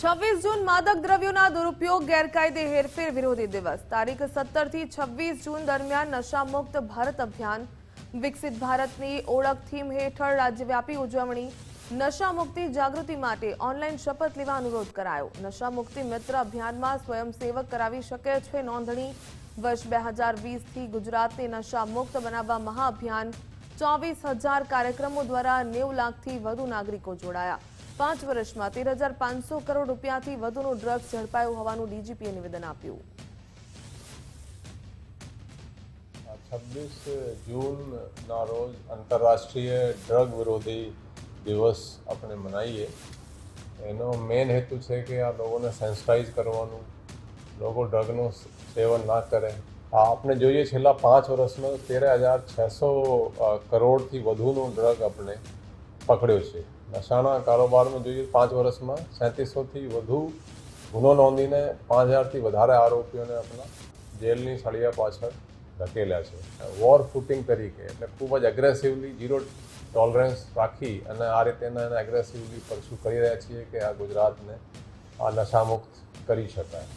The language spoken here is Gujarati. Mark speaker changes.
Speaker 1: 26 જૂન માદક દ્રવ્યોના દુરુપયોગ ગેરકાયદે હેરફેર વિરોધી દિવસ તારીખ 17 થી 26 જૂન દરમિયાન નશામુક્ત ભારત અભિયાન વિકસિત ભારતની ઓળખ થીમ હેઠળ રાજ્યવ્યાપી ઉજવણી નશામુક્તિ જાગૃતિ માટે ઓનલાઈન શપથ લેવા અનુરોધ કરાયો। નશામુક્તિ મિત્ર અભિયાનમાં સ્વયંસેવક કરાવી શકે છે નોંધણી। વર્ષ 2020 થી ગુજરાતને નશામુક્ત બનાવવા મહાઅભિયાન 24,000 કાર્યક્રમો દ્વારા 90 લાખથી વધુ નાગરિકો જોડાયા। 5 વર્ષમાં 13,500 કરોડ રૂપિયાથી વધુનું ડ્રગ્સ ઝડપાયું હોવાનું ડીજીપીએ નિવેદન આપ્યું।
Speaker 2: 26 જૂનના રોજ આંતરરાષ્ટ્રીય ડ્રગ વિરોધી દિવસ આપણે મનાવીએ। એનો મેઇન હેતુ છે કે આ લોકોને સેન્સિટાઇઝ કરવાનું, લોકો ડ્રગનું સેવન ના કરે। આપણે જોઈએ છેલ્લા 5 વર્ષમાં 13,600 કરોડથી વધુનું ડ્રગ આપણે પકડ્યો છે। નશાના કારોબારમાં જોઈએ 5 વર્ષમાં 3700થી વધુ ગુનો નોંધીને 5,000થી વધારે આરોપીઓને આપણા જેલની સળિયા પાછળ ધકેલ્યા છે। વોર ફૂટિંગ તરીકે એટલે ખૂબ જ એગ્રેસિવલી ઝીરો ટોલરન્સ રાખી અને આ રીતેના એને એગ્રેસિવલી પરસ્યુ કરી રહ્યા છીએ કે આ ગુજરાતને આ નશામુક્ત કરી શકાય।